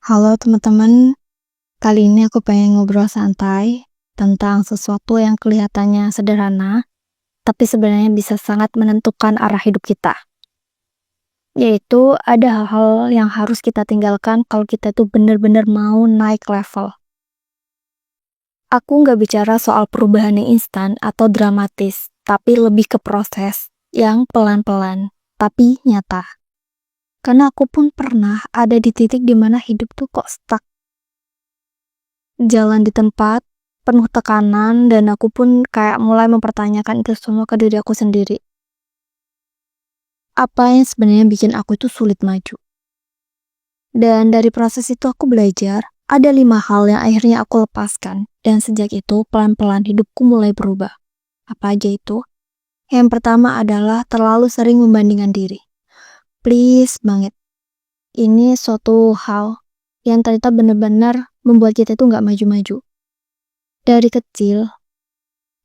Halo teman-teman, kali ini aku pengen ngobrol santai tentang sesuatu yang kelihatannya sederhana, tapi sebenarnya bisa sangat menentukan arah hidup kita. Yaitu ada hal-hal yang harus kita tinggalkan kalau kita tuh bener-bener mau naik level. Aku nggak bicara soal perubahan yang instan atau dramatis, tapi lebih ke proses yang pelan-pelan, tapi nyata. Karena aku pun pernah ada di titik dimana hidup tuh kok stuck. Jalan di tempat, penuh tekanan, dan aku pun kayak mulai mempertanyakan itu semua ke diri aku sendiri. Apa yang sebenarnya bikin aku itu sulit maju? Dan dari proses itu aku belajar, ada 5 hal yang akhirnya aku lepaskan. Dan sejak itu, pelan-pelan hidupku mulai berubah. Apa aja itu? Yang pertama adalah terlalu sering membandingkan diri. Please banget. Ini suatu hal yang ternyata benar-benar membuat kita itu nggak maju-maju. Dari kecil,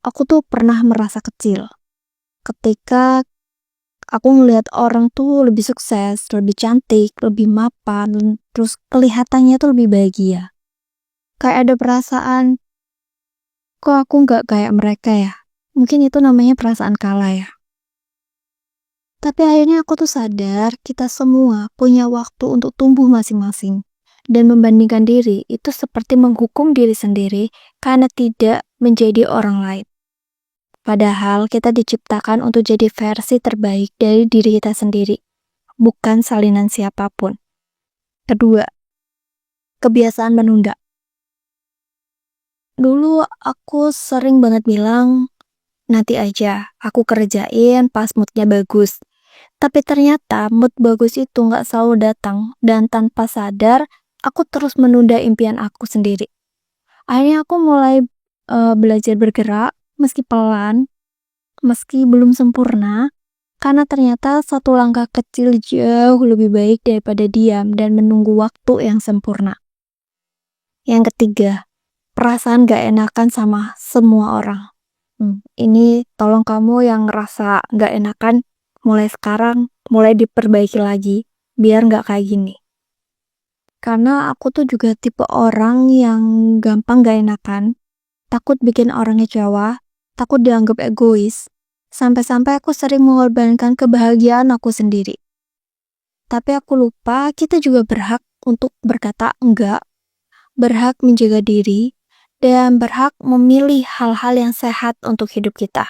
aku tuh pernah merasa kecil ketika aku ngelihat orang tuh lebih sukses, lebih cantik, lebih mapan, terus kelihatannya tuh lebih bahagia. Kayak ada perasaan, kok aku nggak kayak mereka ya? Mungkin itu namanya perasaan kalah ya. Tapi akhirnya aku tuh sadar, kita semua punya waktu untuk tumbuh masing-masing. Dan membandingkan diri itu seperti menghukum diri sendiri karena tidak menjadi orang lain. Padahal kita diciptakan untuk jadi versi terbaik dari diri kita sendiri, bukan salinan siapapun. Kedua, kebiasaan menunda. Dulu aku sering banget bilang, nanti aja, aku kerjain pas moodnya bagus. Tapi ternyata mood bagus itu nggak selalu datang, dan tanpa sadar, aku terus menunda impian aku sendiri. Akhirnya aku mulai belajar bergerak, meski pelan, meski belum sempurna, karena ternyata satu langkah kecil jauh lebih baik daripada diam dan menunggu waktu yang sempurna. Yang ketiga, perasaan gak enakan sama semua orang. Ini tolong kamu yang ngerasa gak enakan, mulai sekarang, mulai diperbaiki lagi, biar gak kayak gini. Karena aku tuh juga tipe orang yang gampang gak enakan, takut bikin orang kecewa, takut dianggap egois, sampai-sampai aku sering mengorbankan kebahagiaan aku sendiri. Tapi aku lupa kita juga berhak untuk berkata enggak, berhak menjaga diri, dan berhak memilih hal-hal yang sehat untuk hidup kita.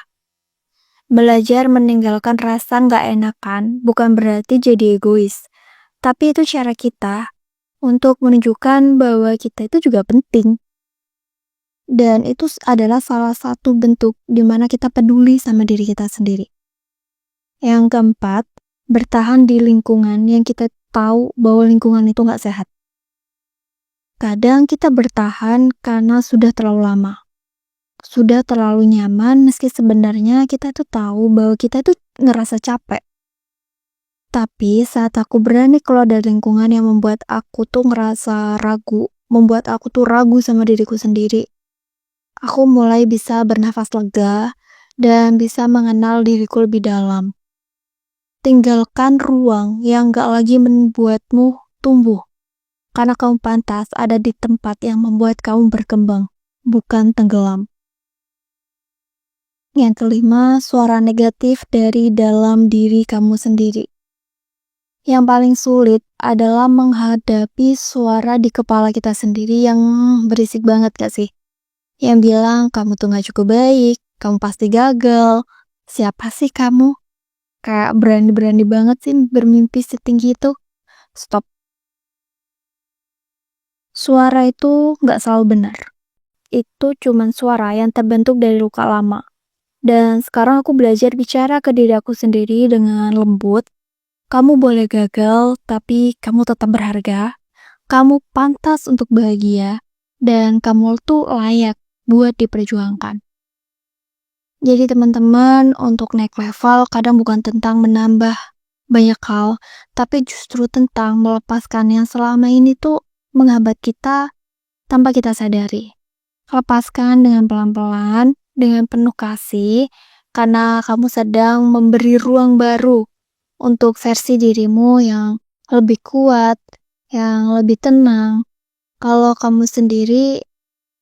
Belajar meninggalkan rasa nggak enakan bukan berarti jadi egois, tapi itu cara kita untuk menunjukkan bahwa kita itu juga penting. Dan itu adalah salah satu bentuk di mana kita peduli sama diri kita sendiri. Yang keempat, bertahan di lingkungan yang kita tahu bahwa lingkungan itu nggak sehat. Kadang kita bertahan karena sudah terlalu lama. Sudah terlalu nyaman meski sebenarnya kita tuh tahu bahwa kita tuh ngerasa capek. Tapi saat aku berani keluar dari lingkungan yang membuat aku tuh ngerasa ragu, membuat aku tuh ragu sama diriku sendiri, aku mulai bisa bernafas lega dan bisa mengenal diriku lebih dalam. Tinggalkan ruang yang gak lagi membuatmu tumbuh, karena kamu pantas ada di tempat yang membuat kamu berkembang, bukan tenggelam. Yang kelima, suara negatif dari dalam diri kamu sendiri. Yang paling sulit adalah menghadapi suara di kepala kita sendiri yang berisik banget gak sih? Yang bilang, kamu tuh gak cukup baik, kamu pasti gagal. Siapa sih kamu? Kayak berani-berani banget sih bermimpi setinggi itu. Stop. Suara itu gak selalu benar. Itu cuman suara yang terbentuk dari luka lama. Dan sekarang aku belajar bicara ke diri aku sendiri dengan lembut. Kamu boleh gagal, tapi kamu tetap berharga. Kamu pantas untuk bahagia. Dan kamu tuh layak buat diperjuangkan. Jadi teman-teman, untuk naik level kadang bukan tentang menambah banyak hal, tapi justru tentang melepaskan yang selama ini tuh menghambat kita tanpa kita sadari. Lepaskan dengan pelan-pelan, dengan penuh kasih, karena kamu sedang memberi ruang baru untuk versi dirimu yang lebih kuat, yang lebih tenang. Kalau kamu sendiri,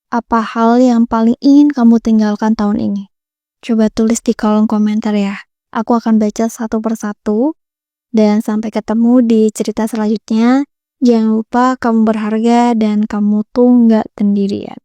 apa hal yang paling ingin kamu tinggalkan tahun ini? Coba tulis di kolom komentar ya. Aku akan baca satu persatu. Dan sampai ketemu di cerita selanjutnya. Jangan lupa kamu berharga dan kamu tuh nggak sendirian.